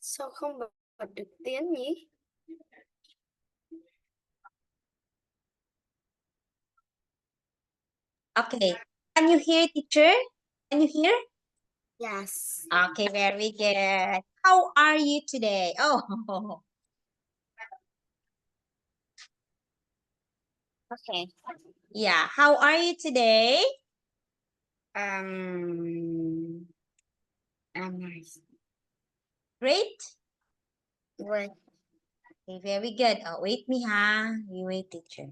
Sao không bật được tiếng nhỉ? Okay. Can you hear, teacher? Can you hear? Yes. Okay, very good. How are you today? Oh, Okay. yeah. How are you today? I'm nice. Great. Wait. Okay, very good. Oh, wait me, ha. You wait, teacher.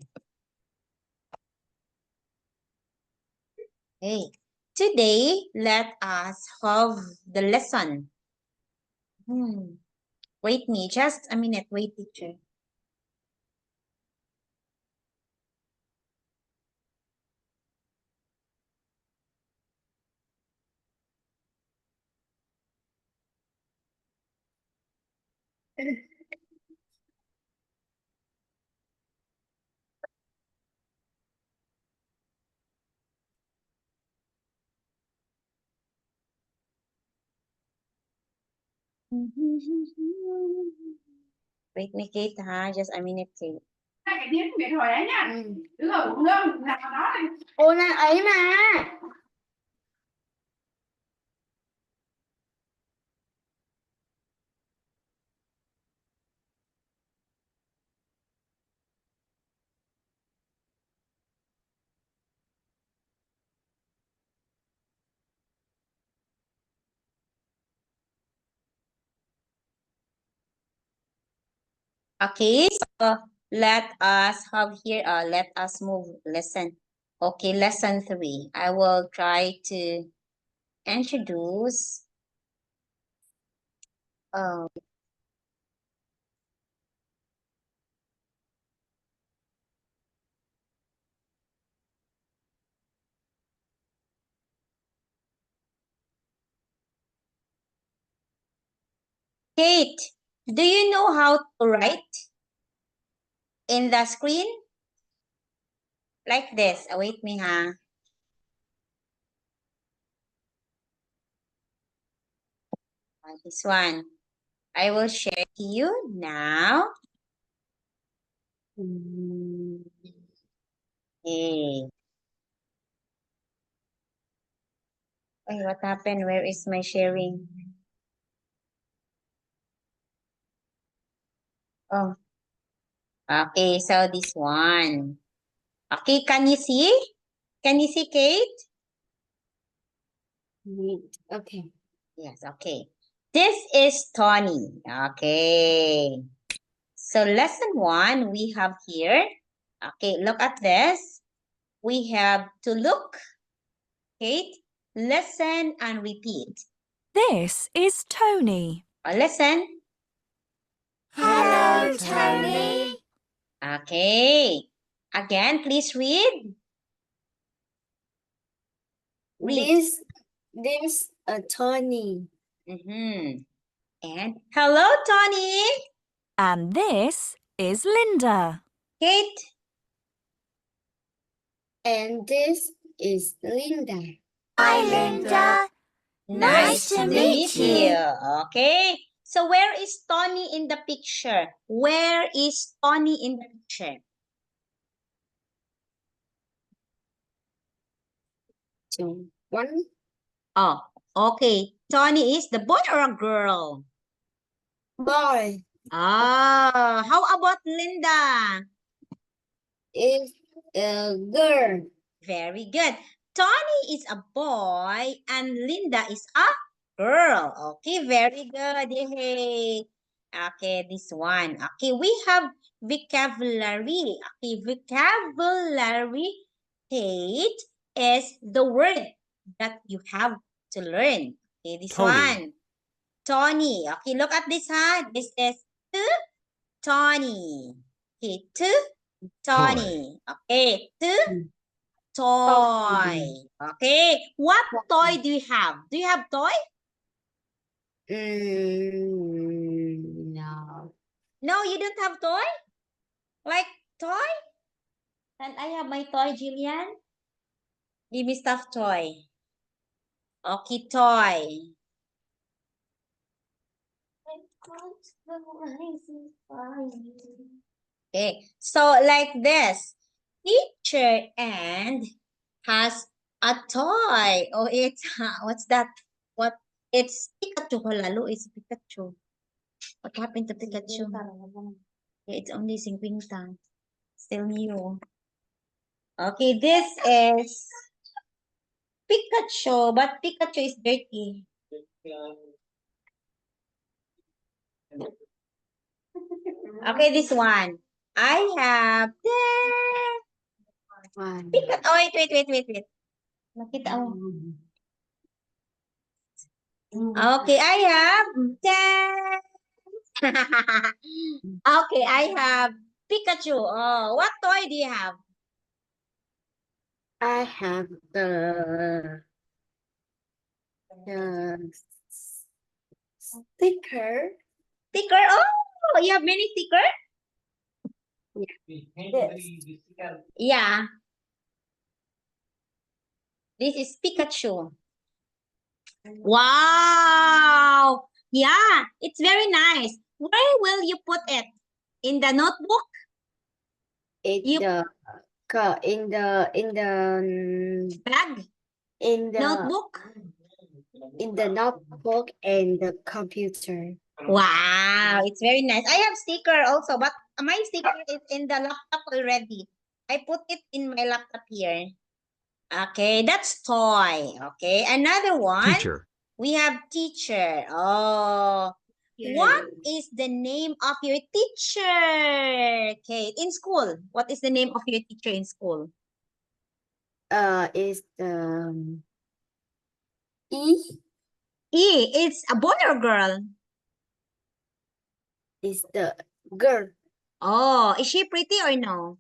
Hey, today let us have the lesson. Wait me, just a minute. Wait, teacher. Wait me, Kate, ha. Just a minute, Kate. Cái tiếng biệt hồi đấy nhá. Đứng ở bụng lưng làm nó đi. Cô đang ấy mà. Okay, so let us have here, let us move lesson. Okay, lesson 3. I will try to introduce Kate, do you know how to write in the screen? Like this. Await me, ha. This one. I will share to you now. Hey. Hey, what happened? Where is my sharing? Oh. Okay, so this one. Okay, can you see? Can you see, Kate? Okay. Yes, okay. This is Tony. Okay. So lesson 1 we have here. Okay, look at this. We have to look, Kate, listen and repeat. This is Tony. Listen. Hello, Tony. Okay. Again, please read. Read. This Tony. And hello, Tony. And this is Linda. Kate. And this is Linda. Hi, Linda. Nice to meet you. Okay. So where is Tony in the picture? Where is Tony in the picture? So, one. Oh, okay. Tony is the boy or a girl? Boy. Ah, how about Linda? Is a girl. Very good. Tony is a boy and Linda is a girl. Okay, very good. Yay. Okay, this one. Okay, we have vocabulary. Okay, vocabulary, Kate, is the word that you have to learn. Okay, this Tony. one. Tony. Okay, look at this, huh? This is to Tony. Okay, to Tony. Okay, to toy. Okay, what toy do you have? Do you have toy? No. No, you don't have toy? Like toy? Can I have my toy, Jillian? Give me stuffed toy. Okay, toy. Okay, so like this. Teacher and has a toy. Oh, it's what's that? What? It's Pikachu. Lalo, it's Pikachu. What happened to Pikachu? Yeah, it's only Singpingtang. Still new. Okay, this is Pikachu, but Pikachu is dirty. Okay, this one. I have One. Pikachu. Oh, wait. Nakita mo. Okay, I have 10. Okay, I have Pikachu. Oh, what toy do you have? I have the sticker. Sticker. Oh, you have many stickers? Yeah. This is Pikachu. Wow. Yeah, it's very nice. Where will you put it? In the notebook? In You- the Bag? in the Notebook? in the notebook and the computer. Wow, it's very nice. I have sticker also, but my sticker is in the laptop already. I put it in my laptop here. Okay, that's toy. Okay, another one. Teacher. We have teacher. Oh, what is the name of your teacher? Okay, in school. What is the name of your teacher in school? Is the E E, it's a boy or girl? is the girl. Oh, is she pretty or no?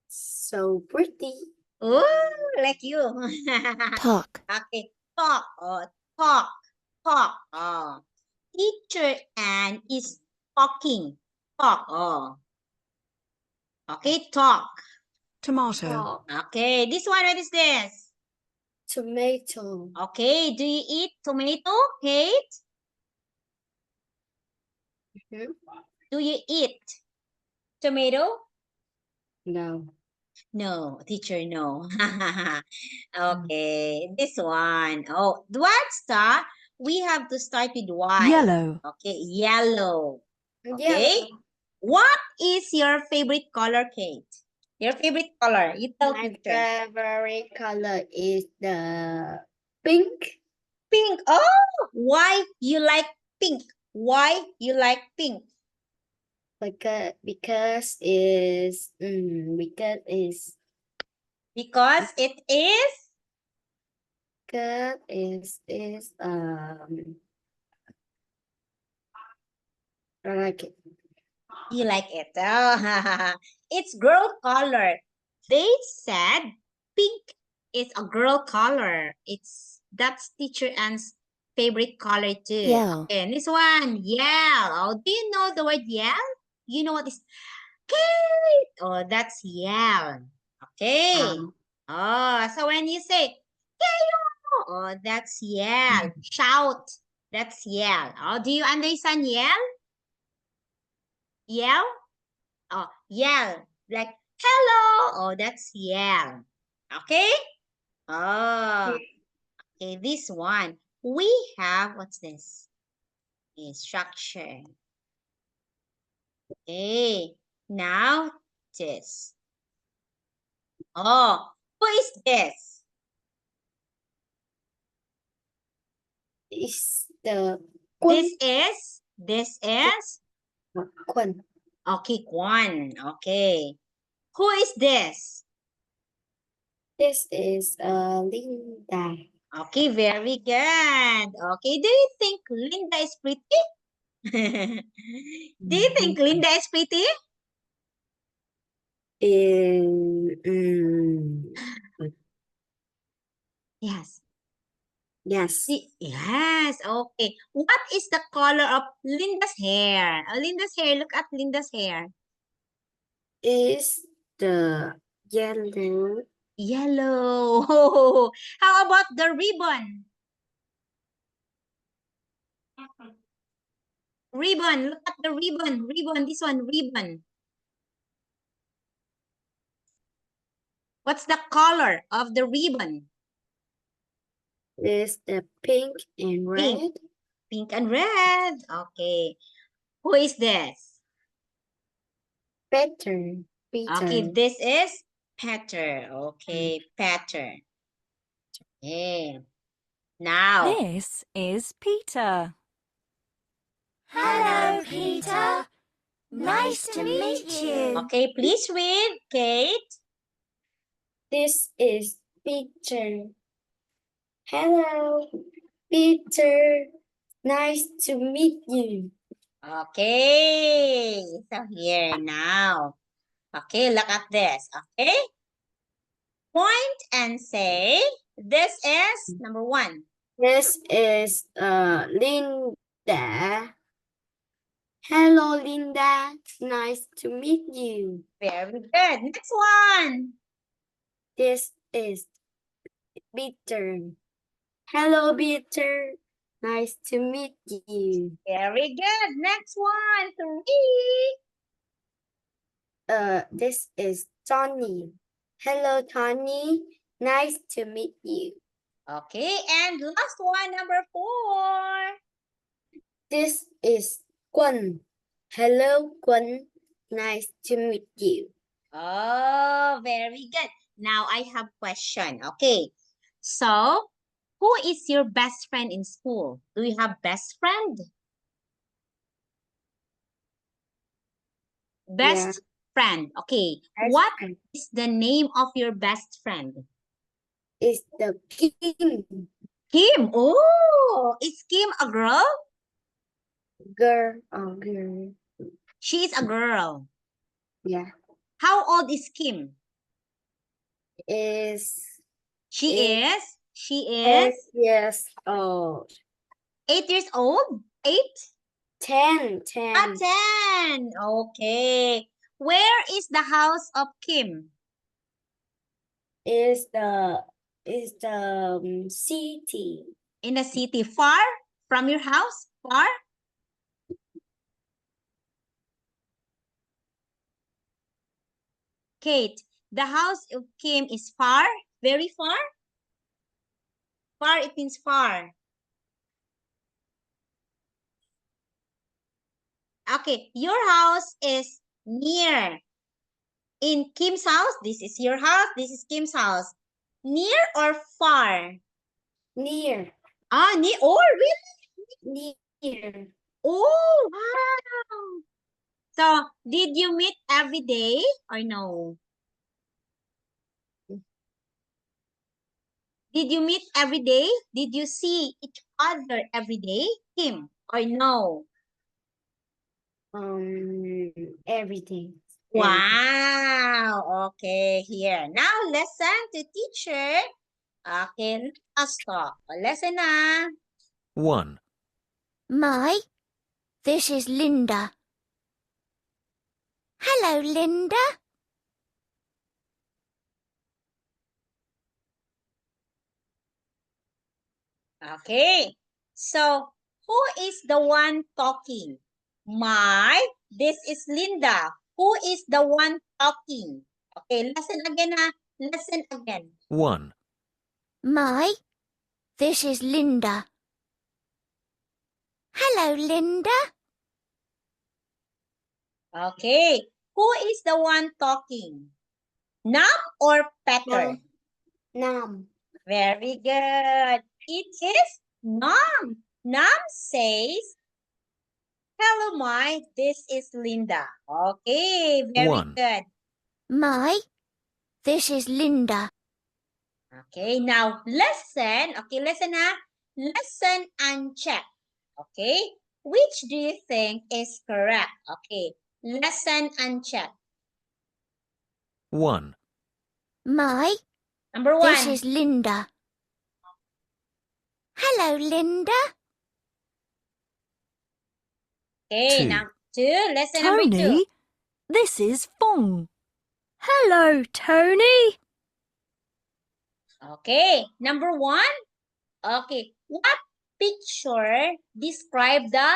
So pretty. Oh, like you. Talk. Okay, talk. Oh, talk. Oh, teacher Anne is talking. Talk. Oh. Okay, talk. Tomato. Talk. Okay, this one, what is this? Tomato. Okay, do you eat tomato, Kate? Mhm. Do you eat tomato? No. No, teacher, no. Okay, this one. Oh, what's that? We have to start with Y. Yellow. Okay, yellow. Okay. Yeah. What is your favorite color, Kate? Your favorite color? You tell My teacher. favorite color is the pink. Pink. Oh, why you like pink? Why you like pink? Because is Because it is I like it. you like it. Oh, it's girl color. They said pink is a girl color. That's teacher Anne's favorite color too. Yell. And this one, yell. Oh, do you know the word yell? You know what is Kate? Oh, that's yell. Okay. Oh, so when you say Kayo, oh, that's yell. Shout. That's yell. Oh, do you understand yell? Yell? Oh, yell. Like hello. Oh, that's yell. Okay? Oh, okay. This one. We have, what's this? Instruction. Okay. Now, this. Oh, who is this? Is the This is Kwan. okay, Kwan. Okay. Who is this? This is Linda. Okay, very good. Okay, do you think Linda is pretty? Do you think Linda is pretty? In Yes. Yes. Yes, okay. What is the color of Linda's hair? Linda's hair, look at Linda's hair. Is the yellow. Yellow. How about the ribbon? Ribbon, look at the ribbon. Ribbon, this one, ribbon. What's the color of the ribbon? Is the pink and red. Pink. Pink and red. Okay. Who is this? Peter. Peter. Okay, this is Peter. Okay, Peter. Okay. Now, This is Peter. Hello, Peter. Nice to meet you. okay, please read, Kate. This is Peter. Hello, Peter. Nice to meet you. Okay, so here now. Okay, look at this. Okay, point and say, this is number 1. This is Linda. Hello, Linda. Nice to meet you. Very good. Next one. This is Peter. Hello, Peter. Nice to meet you. Very good. Next one. 3. This is Tony. Hello, Tony. Nice to meet you. Okay, and last one, number 4. This is Quân. Hello, Quân. Nice to meet you. Oh, very good. Now I have question. Okay, so who is your best friend in school? Do you have best friend? Best friend. Okay, what is the name of your best friend? Is the Kim Kim. Oh, is Kim a girl? girl? Oh, girl. She is a girl. Yeah. How old is Kim? She is yes. Oh, 8 years old? 8? 10. 10. Okay. Where is the house of Kim? Is the city. In the city. Far from your house? Far? Kate, the house of Kim is far? Very far? Far, it means far. Okay, your house is near. In Kim's house, this is your house, this is Kim's house. Near or far? Near. Ah, near. Oh, really? Near. Oh, wow. So, did you meet every day or no? Did you meet every day? Did you see each other every day, Kim, or no? Everything. Wow. Okay, here. Now, listen to teacher. Okay, let us talk. Lesson na. 1. My, this is Linda. Hello, Linda. Okay. So, who is the one talking? My, this is Linda. Who is the one talking? Okay, listen again ha. Listen again. 1. My, this is Linda. Hello, Linda. Okay. Who is the one talking? Nam or Peter? Nam. Very good. It is Nam. Nam says, hello, Mai. This is Linda. Okay, very 1. good. My, this is Linda. Okay, now listen. Okay, listen ha. Listen and check. Okay, which do you think is correct? Okay, listen and check. 1. My, Number this 1. is Linda. Hello, Linda. Okay, Two. now 2. Lesson number 2. Tony, this is Fong. Hello, Tony. Okay, number 1. Okay, what picture describe the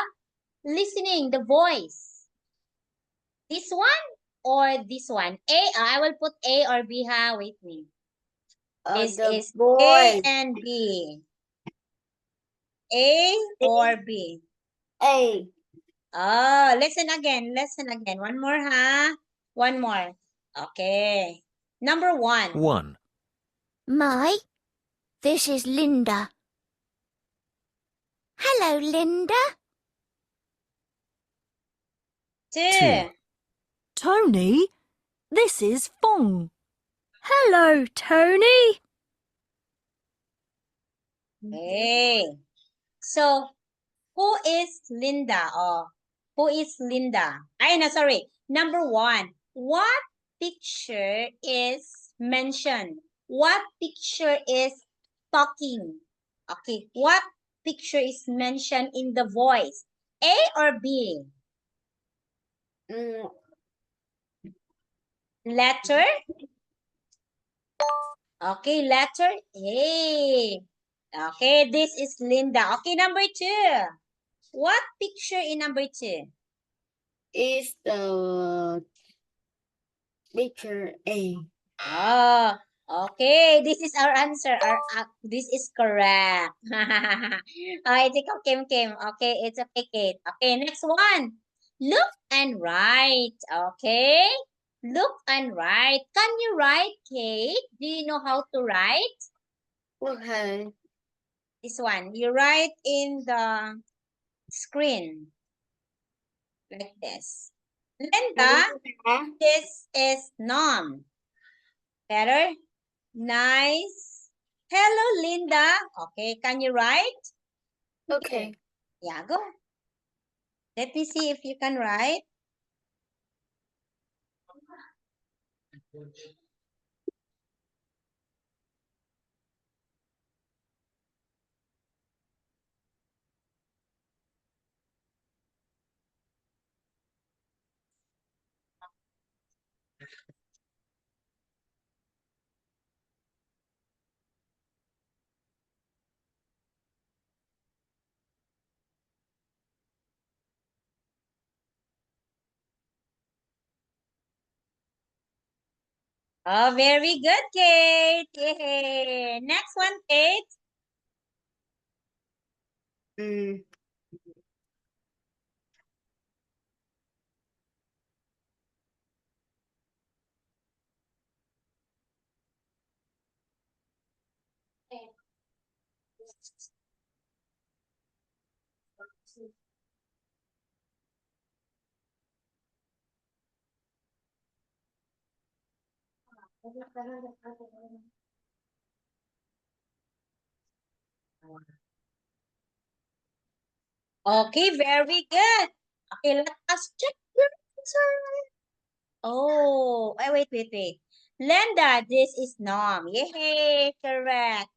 listening, the voice? This one or this one? I will put A or B, ha? Wait me. This The is A boy. and B. A or B? A. Oh, listen again. Listen again. One more, ha? One more. Okay. Number 1. 1. My, this is Linda. Hello, Linda. 2. Tony, this is Fong. Hello, Tony. Okay. So, who is Linda? Oh, who is Linda? Ay, no, sorry. Number 1. What picture is mentioned? What picture is talking? Okay. What picture is mentioned in the voice? A or B? Mm, Letter? Okay, letter A. Okay, this is Linda. Okay, number 2. What picture in number 2? is the picture A. Oh, okay. This is our answer. This is correct. It's okay, Kim. Okay, it's okay, Kate. Okay, next one. Look and write. Okay. Look and write. Can you write, Kate? Do you know how to write? Okay. This one. You write in the screen. Like this. Linda, this is Nom. Better? Nice. Hello, Linda. Okay, can you write? Okay. Yeah, go. Let me see if you can write. Oh, very good, Kate. Yay. Next one, Kate. Mm, Okay, very good. Okay, let us check your answer. Oh, wait. Linda, this is Nom. Yay, correct.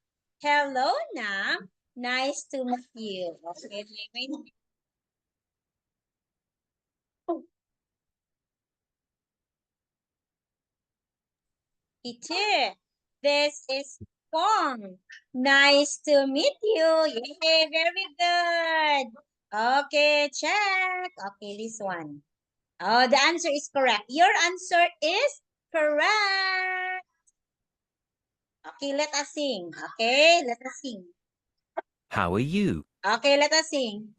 Hello, Nam. Nice to meet you. Okay, wait. Teacher, this is Fong. Nice to meet you. Yay, very good. Okay, check. Okay, this one. Oh, the answer is correct. Your answer is correct. Okay, let us sing. Okay, let us sing. How are you? Okay, let us sing.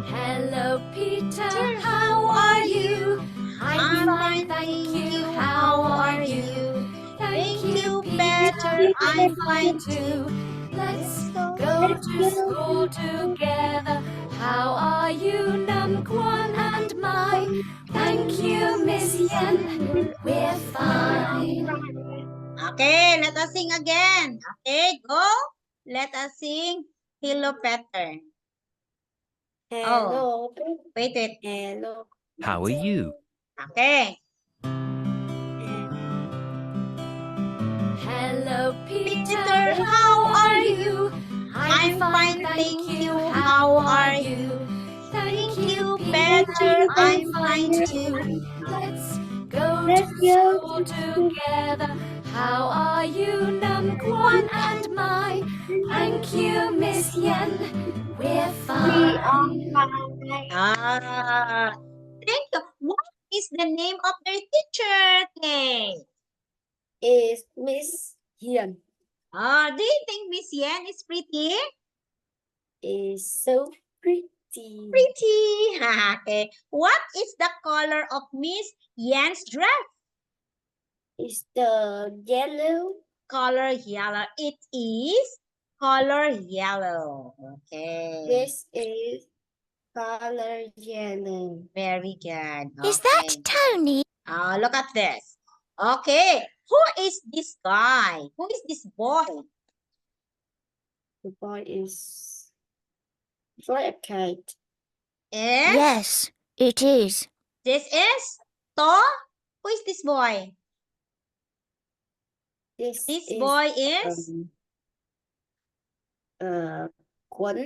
Hello, Peter. How are you? I'm fine, thank you. How are you? Thank you, Peter. I'm fine too. Let's go to school together. How are you, Nam Kwan and Mai? Thank you, Miss Yen. We're fine. Okay, let us sing again. Okay, go. Let us sing Hello, Peter. hello. Wait. Hello. How are you? Okay. Hello, Peter, Peter. how are you? I'm fine, thank you. How are you? Thank you, Peter, I'm fine fine too. Let's go Let's to go school together. How are you, Num Quan and Mai? Thank you, Miss Yen. We're We fine. are fine. Ah, thank you. What is the name of their teacher? Okay. Is Miss Hiền. Do you think Miss Yen is pretty? Is so pretty. Pretty. Okay. What is the color of Miss Yen's dress? Is the yellow. Color yellow. It is color yellow. Okay. This is color yellow. Very good. Is that Okay. Tony? Look at this. Okay. Who is this guy? Who is this boy? The boy is fly a kite. Is Yes, it is. this is To? Who is this boy? This This is boy is Quấn.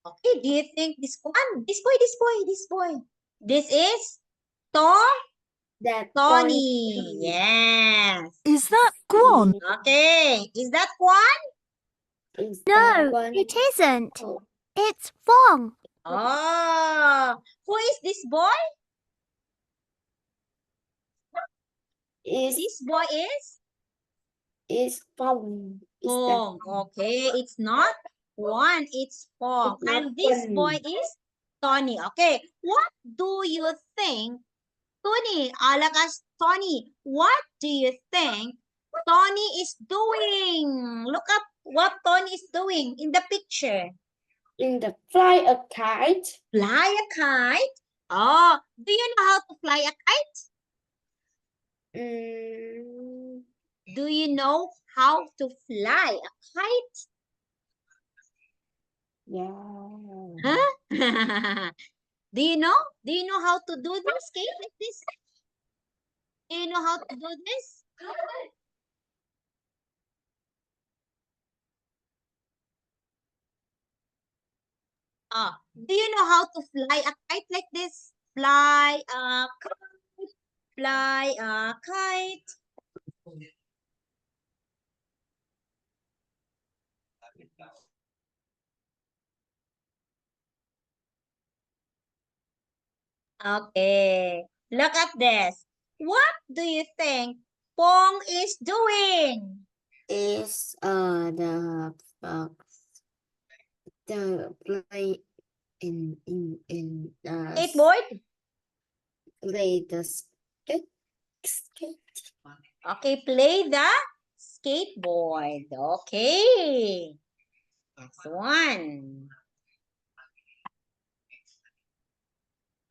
okay. Do you think this one? This boy. This is To That Tony. Yes. Is that Guan? Okay. Is that one? Is No, that one. it isn't. Oh, It's Fong. Oh. Who is this boy? is This boy is Phong. Is that Pong. Okay. It's not one. It's Pong. It's not And this Tony. boy is Tony. Okay. What do you think? Tony, alakas Tony, what do you think Tony is doing? Look at what Tony is doing in the picture. in the fly a kite. Fly a kite. Oh, do you know how to fly a kite? Mm, Do you know how to fly a kite? yeah. Huh? Do you know? Do you know how to do this? Kate, like this? Do you know how to do this? Do you know how to fly a kite like this? Fly a kite, fly a kite. Okay, look at this. What do you think Pong is doing? Is the play in Skateboard? play the skate. Okay, play the skateboard. Okay. Next one.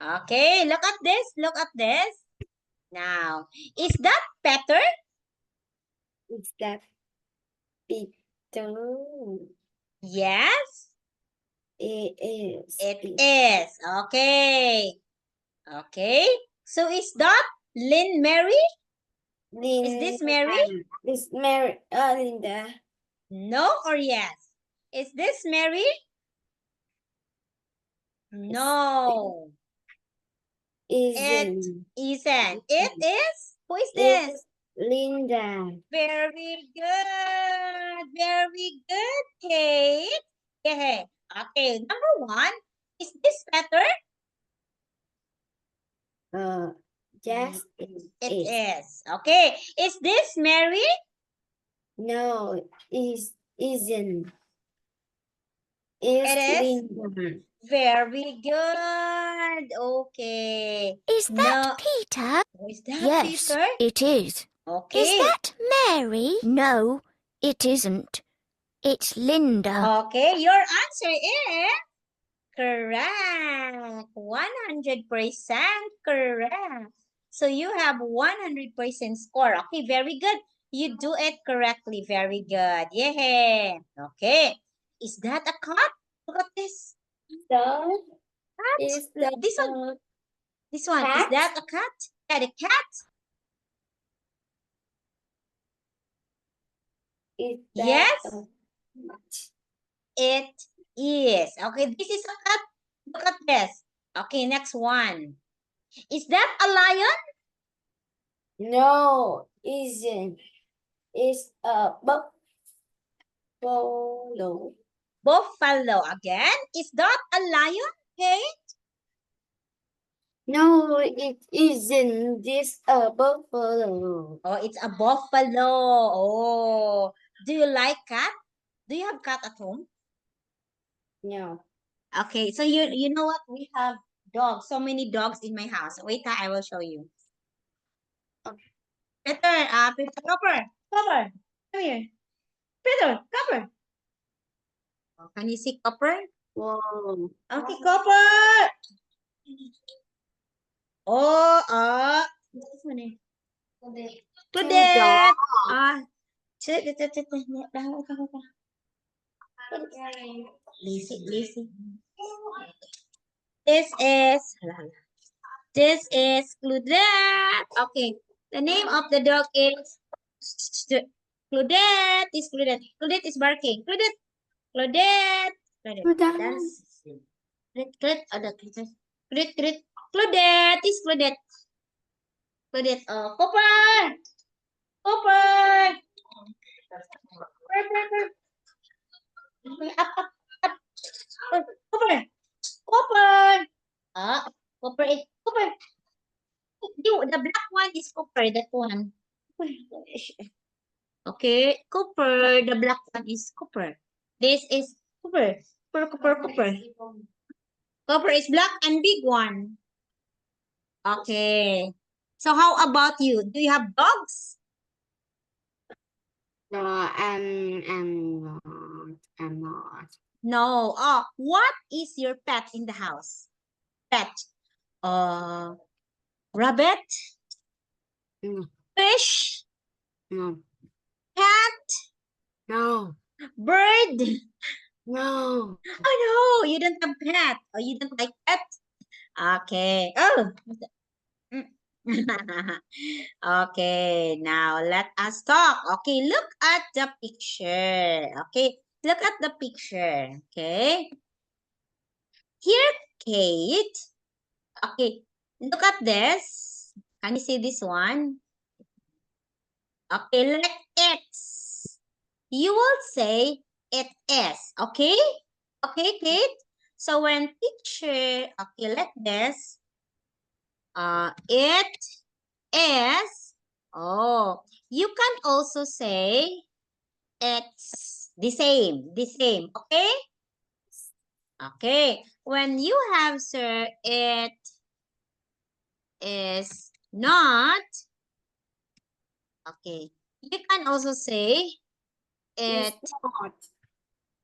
Okay, look at this. Look at this. Now, is that Peter? Is that Peter? Yes, It is. it is. Okay. Okay. So is that Lynn Mary? Is this Mary? Is Mary? Linda. No or yes? Is this Mary? No. Isn't. Isn't. It is? Who is It this? is Linda. Very good. Very good, Kate. Yeah. Okay. Number one. Is this better? Yes, It is. Okay. Is this Mary? No, isn't. It is? Linda. Very good. Okay. Is that No. Peter? Is that Yes, Peter? it is. Okay. Is that Mary? No, it isn't. It's Linda. Okay, your answer is correct. 100% correct. So you have 100% score. Okay, very good. You do it correctly. Very good. Yeah. Okay. Is that a cat? Look at this. So, Cat. is This one. the This one. Is cat? that a cat? Yeah, the cat. Is that Yes. a It is. Okay, this is a cat. Look at this. Okay, next one. Is that a lion? No, isn't. It's a buffalo. Buffalo again. Is that a lion? Okay. No, it isn't. This a buffalo. Oh, it's a buffalo. Oh, do you like cat? Do you have cat at home? No. Okay, so you know what? We have dogs. So many dogs in my house. Wait, I will show you. Okay. Peter, Peter, Copper, come here. Peter, Copper. Oh, can you see Copper? Whoa. Okay, Copper. Oh, this one eh. Claudette. Lazy. This is Claudette. Okay, the name of the dog is Claudette. Is Claudette. Claudette is barking. Claudette. Dance. Claudette. Claudette is Claudette. Claudette. Oh, Cooper. Up. Cooper. Cooper. The black one is Cooper, that one. Okay, Cooper, the black one is Cooper. This is Cooper. Cooper. Cooper is black and big one. Okay. So how about you? Do you have dogs? No, I'm not. I'm not. No. Oh, what is your pet in the house? Pet. Rabbit? No. Fish? No. Cat? No. Bird? No. Oh no, you don't have pet. Or you don't like pet? Okay. Oh. Okay, now let us talk. Okay, look at the picture. Okay, look at the picture. Okay. Here, Kate. Okay, look at this. Can you see this one? Okay, like it's. You will say it is. Okay? Okay, Kate? So when picture, okay, like this. It is. Oh, you can also say it's the same. Okay? Okay. When you have, sir, it is not. Okay. You can also say it It's not.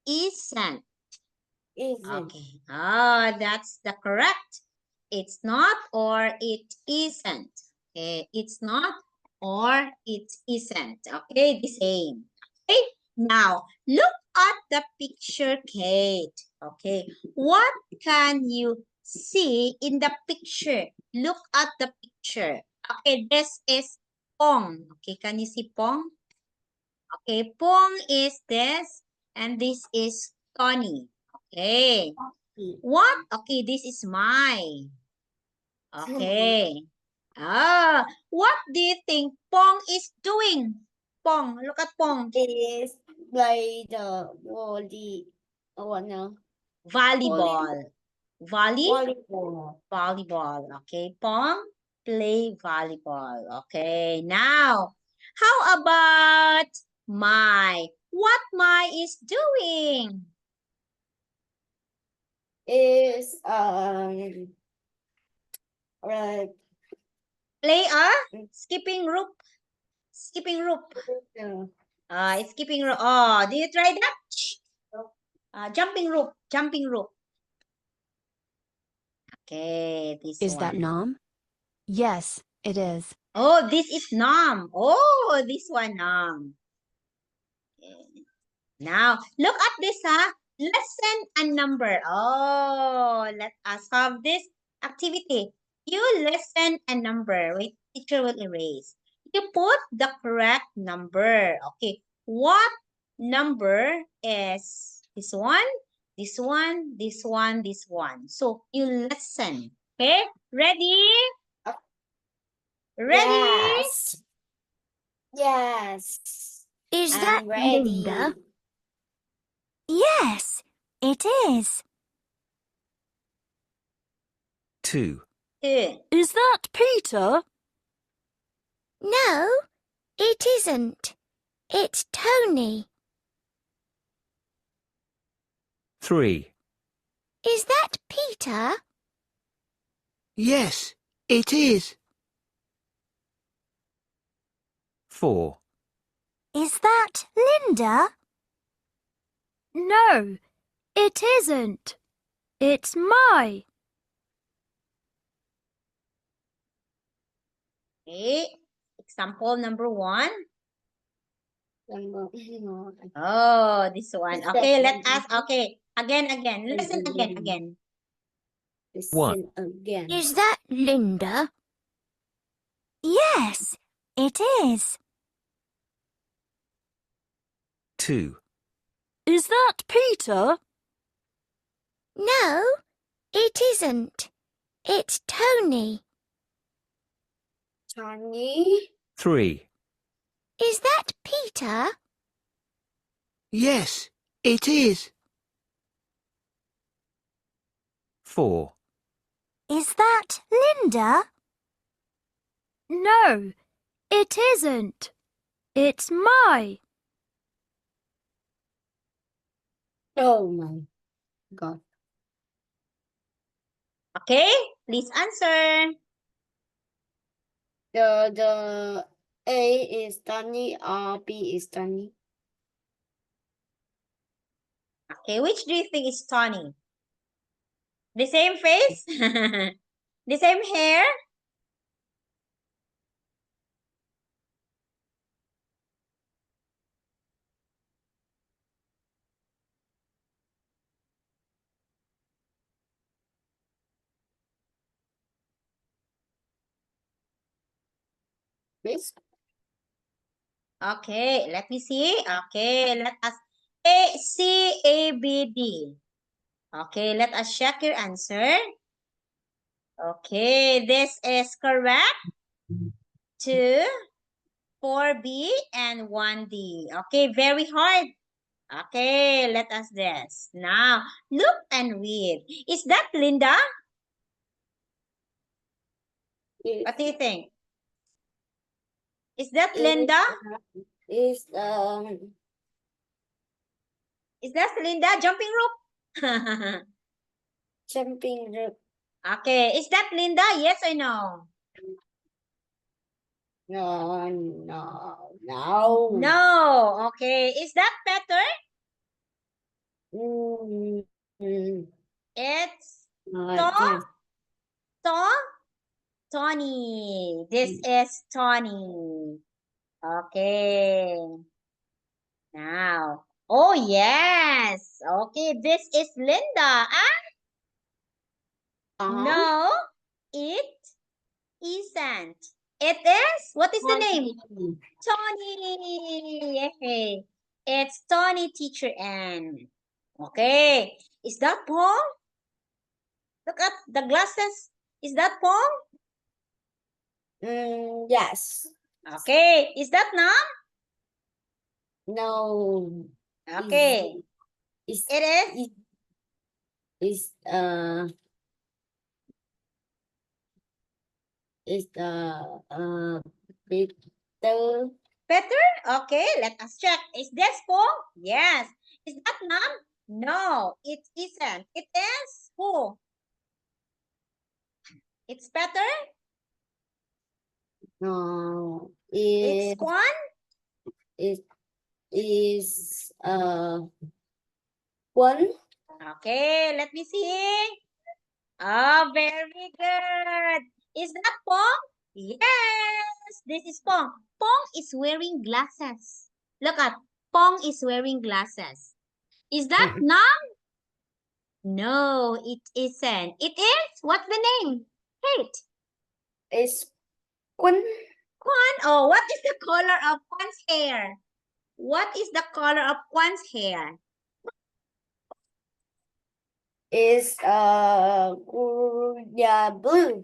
isn't. Isn't. Okay. Oh, that's the correct. It's not or it isn't. Okay. It's not or it isn't. Okay. The same. Okay. Now, look at the picture, Kate. Okay. What can you see in the picture? Look at the picture. Okay. This is Pong. Okay. Can you see Pong? Okay. Pong is this and this is Tony. Okay. What? Okay, this is my. Okay. What do you think Pong is doing? Pong, look at Pong. Is play the volley. Oh no. Volleyball. Volleyball. Volleyball. Okay, Pong, play volleyball. Okay, now, how about Mai? What Mai is doing? Is Play a skipping rope. Skipping rope. no. It's skipping rope. Oh, do you try that? Jumping rope. Okay, this Is one. that Nom? Yes, it is. Oh, this is Nom. Oh, this one Nom. Okay. Now, look at this, lesson and number. Oh, let us have this activity. You listen and number. Wait, teacher will erase. You put the correct number. Okay. What number is this one, this one, this one, this one. So you listen. Okay? Ready? Ready? Yes. Yes. Is I'm that ready. Linda? Yes, it is. 2, 2. Is that Peter? No, it isn't. It's Tony. 3, Is that Peter? Yes, it is. 4, Is that Linda? No, it isn't. It's Mai. Okay. Example number 1. Number Oh, this one. Is Okay, that let us. Okay. Again. Listen again. Listen again. Is that Linda? Yes, it is. 2, Is that Peter? No, it isn't. It's Tony. Tony. 3, Is that Peter? Yes, it is. 4, Is that Linda? No, it isn't. It's Mai. Oh my God. Okay, please answer. The A is Tony or B is Tony? Okay, which do you think is Tony? The same face? The same hair? Miss? Okay, let me see. Okay, let us A C A B D. Okay, let us check your answer. Okay, this is correct. 2, 4B, and 1D. Okay, very hard. Okay, let us this. Now, look and read. Is that Linda? What do you think? Is that Linda? Is Is that Linda jumping rope? jumping rope? Okay, is that Linda? Yes or no? No, no, no. No. Okay, is that Peter? Mm, mm, It's no, To- Tony. This is Tony. Okay. Now. Oh, yes. Okay, this is Linda. No, it isn't. It is? What is the name? Tony. Yay. It's Tony Teacher N. Okay. Is that Paul? Look at the glasses. Is that Paul? Yes. Okay. Is that Nam? No. Okay. Is It is? is Peter? Peter? Okay, let us check. Is this Paul? Yes. Is that Nam? No, it isn't. It is who? It's Peter? No. It's Kwan? Is one? Okay, let me see. Oh, very good. Is that Pong? Yes, this is Pong. Pong is wearing glasses. Look at Pong is wearing glasses. Is that Nam? No, it isn't. It is? What's the name? Kate. Is Kun? Kwan. Oh, what is the color of Kwan's hair? What is the color of Juan's hair? Is yeah, blue.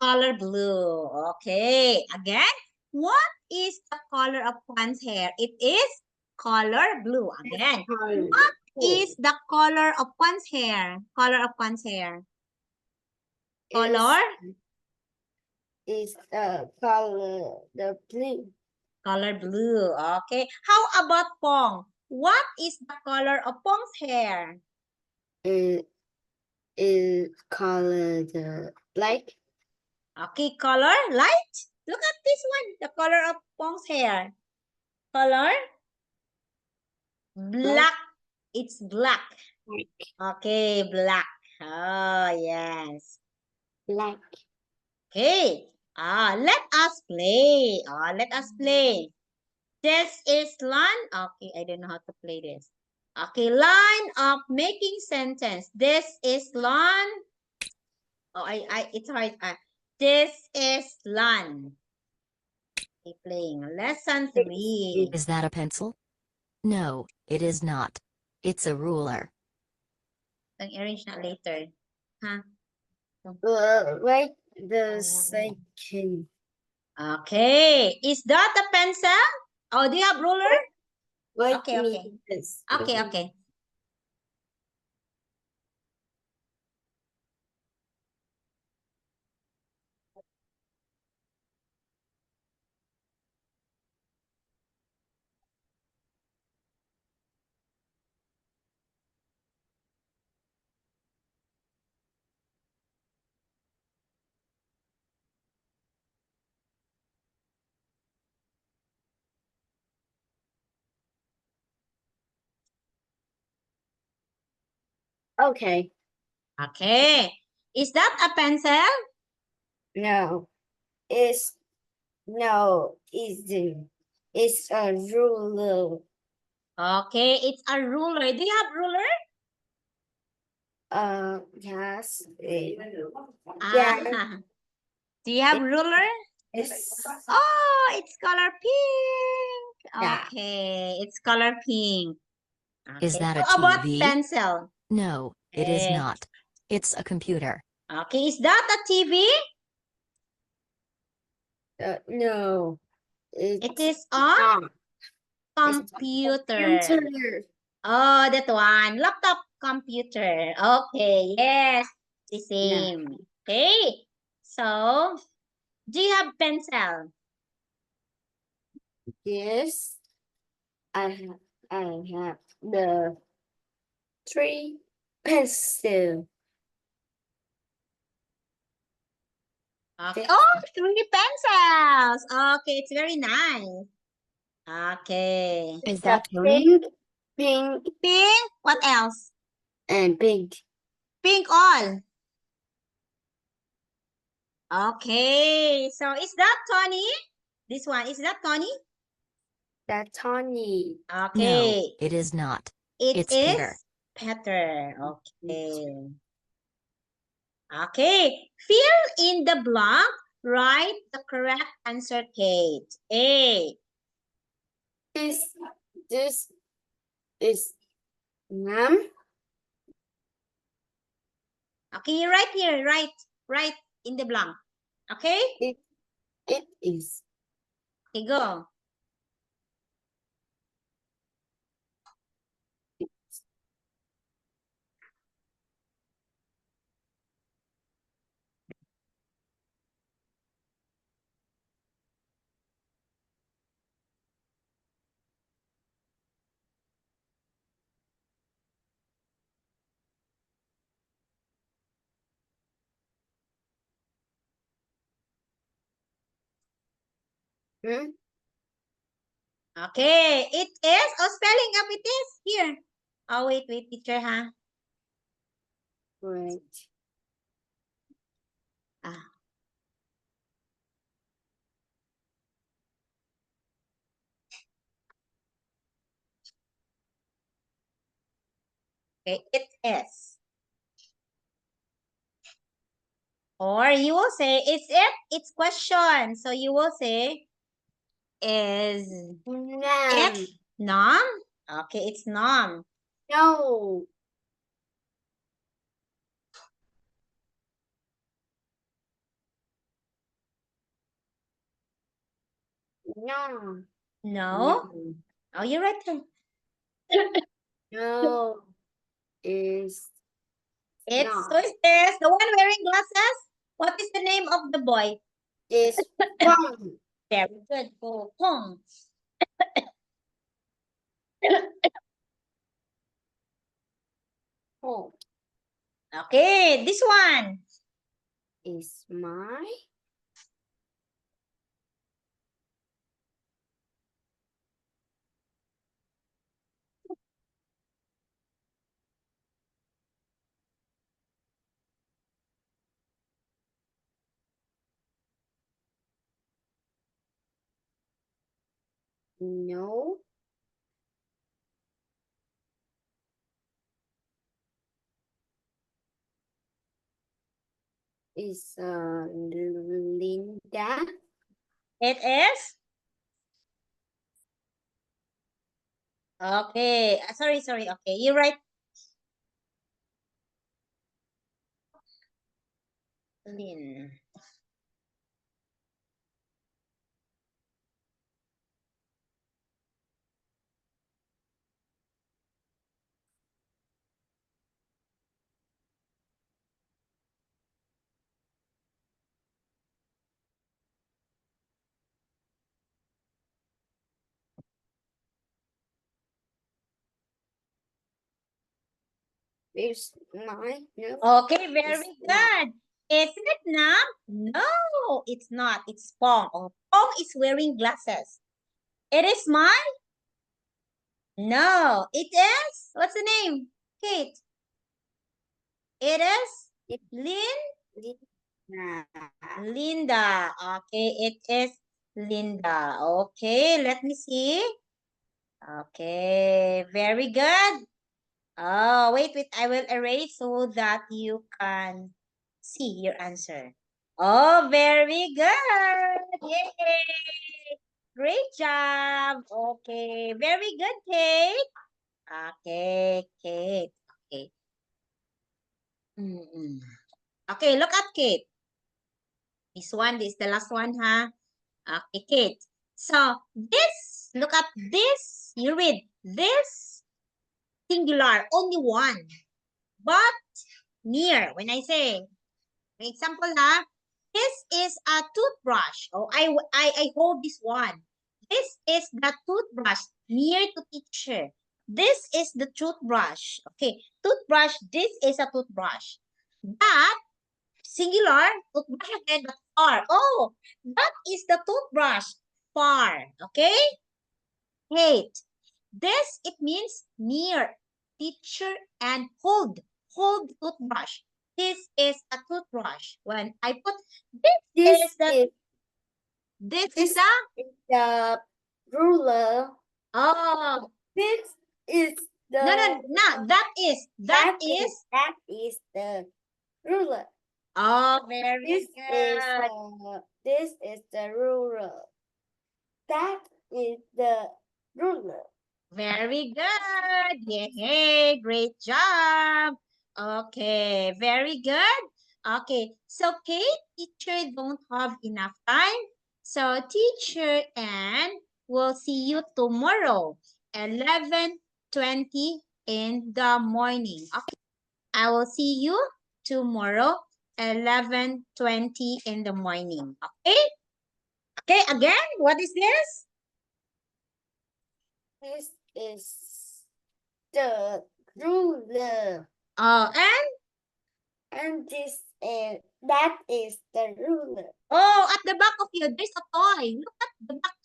Color blue. Okay. Again, what is the color of Juan's hair? It is color blue. Again, what is the color of Juan's hair? Color of Juan's hair. Color? Is color the blue. Color blue. Okay. How about Pong? What is the color of Pong's hair? Is color the black. Okay, color light. Look at this one. The color of Pong's hair. Color black. It's black. Okay, black. Oh, yes. Black. Okay. Let us play. Let us play. This is line. Okay, I don't know how to play this. Okay, line of making sentence. This is line. Oh, it's hard. This is line. Okay, playing lesson 3. Is that a pencil? No, it is not. It's a ruler. I'll arrange that later. Huh? Wait the second. Okay. Is that a pencil? Oh, do you have ruler? Wait Okay, me okay. this. Okay, okay. Okay. Okay. Is that a pencil? No. It's it's a ruler. Okay, it's a ruler. Do you have ruler? Yes. Ah. Do you have ruler? It's Oh, it's color pink. Yeah. Okay, it's color pink. Is Okay. that a How about TV? pencil? No, it is Eh. not. It's a computer. Okay, is that a TV? no. It is a not. computer. Computer. Oh, that one. Laptop computer. Okay, yes. The same. Okay. So, do you have pencil? Yes. I have the 3 pencil. Okay. Oh, 3 pencils. Okay, it's very nice. Okay. Is The that green? pink Pink. What else? and pink. Pink all. Okay. So, is that Tony? This one. Is that Tony? That's Tony. Okay. No, it is not. It It's is Peter. Peter. Okay. Okay. Fill in the blank. Write the correct answer, Kate. A. This is Nam. Okay, you write here. Write in the blank. Okay? It is Okay, go. Hmm? Okay, it is. Oh, spelling up it is. Here. Oh, wait, teacher, huh? Right. Ah. Okay, it is. Or you will say, it's it. It's question. So you will say, is Nam. it Nom? Okay, it's nom. No. No. No? Oh, you're right. No. Is It's No. who is this? The one wearing glasses? What is the name of the boy? is Pong. Very good. Oh, Pong. Pong Okay, this one. is my no. Is Linda. It is? Okay. Sorry. Okay, you're right. Lin. Is my no. Okay, very good. Is it Nam? No, it's not. It's Pong. Oh, Pong is wearing glasses. It is my? No, it is. What's the name? Kate. It is Linda. Linda. Okay, it is Linda. Okay, let me see. Okay, very good. Oh, wait. I will erase so that you can see your answer. Oh, very good. Yay. Great job. Okay, very good, Kate. Okay, Kate. Okay. Okay, look at Kate. This one, this is the last one, huh? Okay, Kate. So, this, look at this. You read this singular, only one. But near, when I say, for example, ha, this is a toothbrush. Oh, I hold this one. This is the toothbrush near to teacher. This is the toothbrush. Okay, toothbrush, this is a toothbrush. That singular, toothbrush again, but far. Oh, that is the toothbrush. Far. Okay? Hate. This, it means near. Teacher and hold. Hold toothbrush. This is a toothbrush. When I put This is the is this this is the the ruler. oh This is the no that is that is the ruler. oh very This is good. this is the ruler. That is the ruler. Very good. Yay, great job. Okay, very good. Okay, so Kate, teacher don't have enough time. So teacher and we'll see you tomorrow, 11:20 in the morning. Okay, I will see you tomorrow, 11:20 in the morning. Okay? Okay, again, what is this? This is the ruler. Oh, And this is that is the ruler. oh, at the back of you, there's a toy. Look at the back.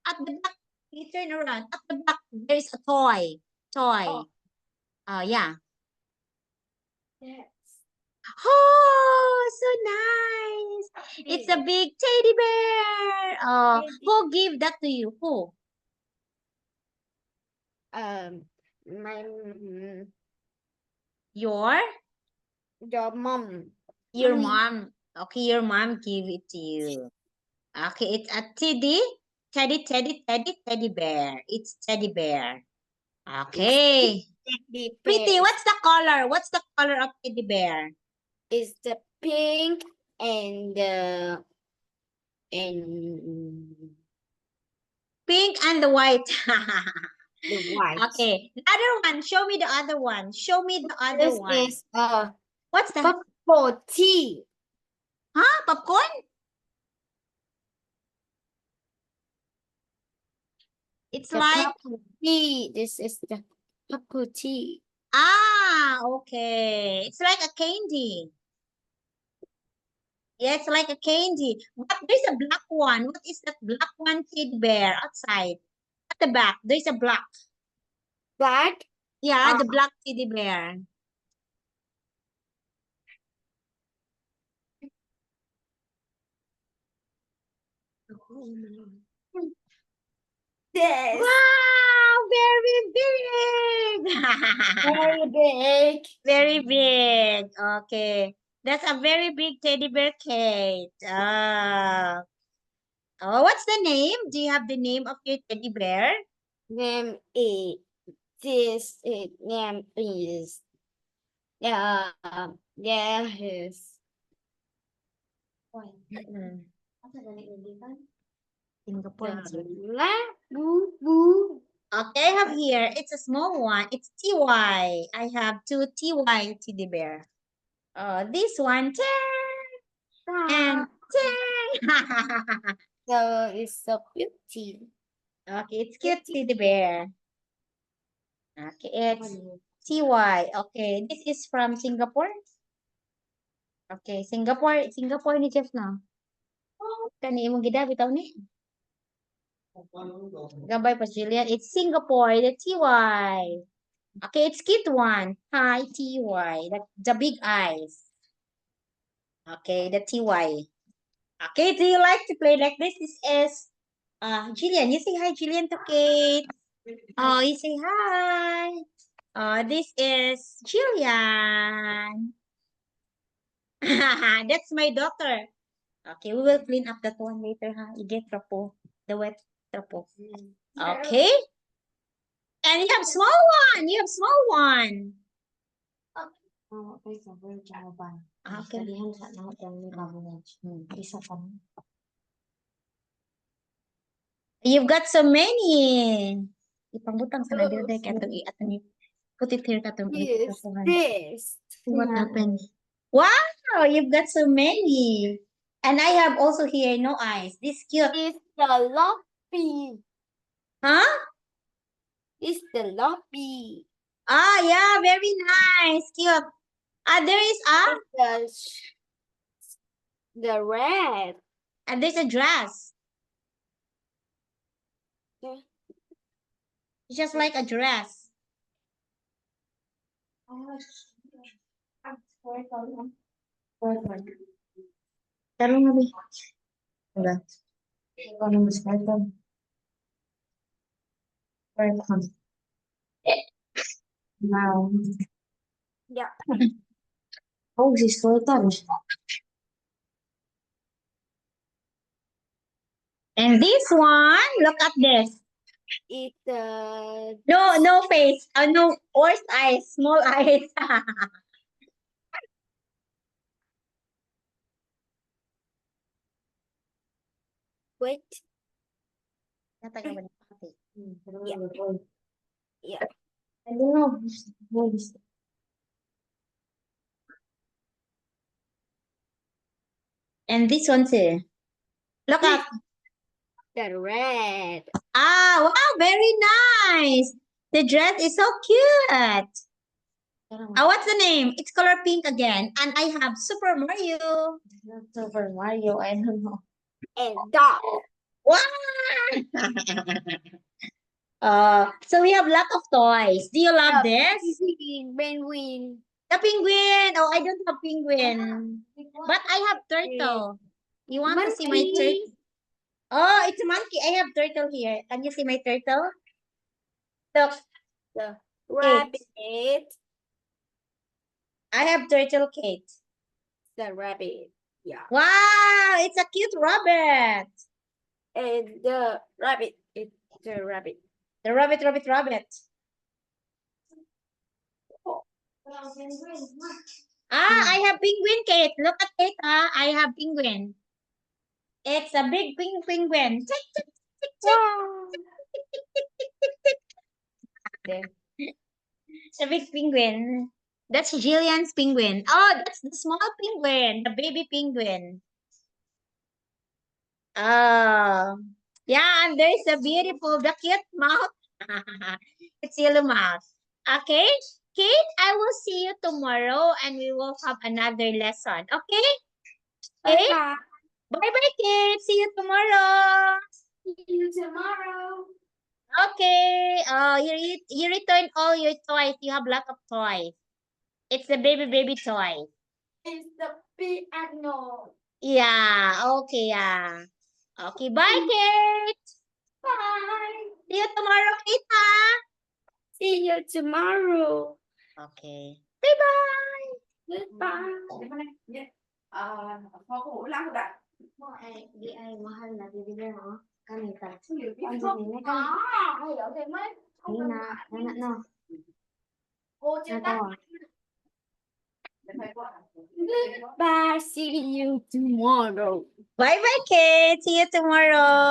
At the back, you turn around. At the back, there's a toy. Toy. Oh. Yeah. Yes. Oh, so nice. It's a big teddy bear. Oh, who gave that to you? Who? My Your mom. your Mommy. mom. Okay, your mom gave it to you. Okay, it's a teddy Teddy bear. It's teddy bear. Okay. The Pretty, bear what's the color? What's the color of teddy bear? is the pink and the and Pink and the white. the white. Okay. The other one. Show me the other one. Show me the other This one. is What's that? purple tea. Huh? Popcorn? It's The like, purple tea. This is the purple tea. okay. It's like a candy. Yeah, it's like a candy. But there's a black one. What is that black one teddy bear outside? At the back, there's a black. Black. Yeah, the black teddy bear. This. Wow, very big. Very big. Very big. Okay. That's a very big teddy bear, Kate. Oh, what's the name? Do you have the name of your teddy bear? Name is this. Name is there is Singapore. boo boo. Okay, I have here. It's a small one. It's TY. I have two TY teddy bear. This one, and So it's so pretty. okay, it's cute teddy bear. Okay, it's TY. Okay, this is from Singapore. Okay, Singapore ni Jeff na. Kani imong gidabi bitaw ni. Gabay pa Julian. It's Singapore, the TY. Okay, it's cute one. Hi, TY. The big eyes. Okay, the TY. Okay, do you like to play like this? This is Jillian. You say hi, Jillian, to Kate. Oh, you say hi. This is Jillian. That's my daughter. Okay, we will clean up that one later, huh? You get trapo, the wet trapo. Okay. And you have small one. You have small one. Okay. You've got so many. Ipambutang sa nadir day kato i put it here kato Yes, this. What happened? Wow, you've got so many. And I have also here no eyes. This cute. It's the lobby. Huh? It's the lobby. Ah, yeah, very nice. Cute. There is The red. and there's a dress. Yeah. It's just like a dress. Tarong nabi. Wala. Ikaw na mas karton. Karton. Wow. Yeah. Oh, she's karton. And this one, look at this. It's No face. No, worst eyes, small eyes. wait. Yeah. Yeah. I don't know. And this one too. Look up. The red. Ah, wow, very nice. The dress is so cute. What's the name? It's color pink again. And I have Super Mario. Super Mario, I don't know. And dog. Wow! So we have lot of toys. Do you love this? Penguin. The penguin. Oh, I don't have penguin. But I have turtle. You want to see my turtle? Oh, it's a monkey. I have turtle here. Can you see my turtle? Look, The rabbit. I have turtle Kate. The rabbit. Yeah. Wow, it's a cute rabbit. And the rabbit. It's the rabbit. The rabbit, rabbit, rabbit. I have penguin, Kate. Look at it, I have penguin. It's a big penguin. Tick, tick, tick, tick. It's a big penguin. That's Jillian's penguin. Oh, that's the small penguin, the baby penguin. Oh, yeah, and there's a beautiful, the cute mouth. It's yellow mouth. Okay, Kate, I will see you tomorrow and we will have another lesson. Okay? Okay? Bye. Bye-bye, Kate. See you tomorrow. See you tomorrow. Okay. You return all your toys. You have a lot of toys. It's the baby toy. It's the piano. Yeah. Okay. Yeah. Okay. Bye, Kate. Bye. See you tomorrow, Kate. See you tomorrow. Okay. Bye-bye. Goodbye. Phó của Lăng của Đạt. Di ay mahal na bibili mo. Kanita. Hay ở đây mấy. No. Cô chưa tắt. Nato. Goodbye. See you tomorrow. Bye-bye, Kate. See you tomorrow.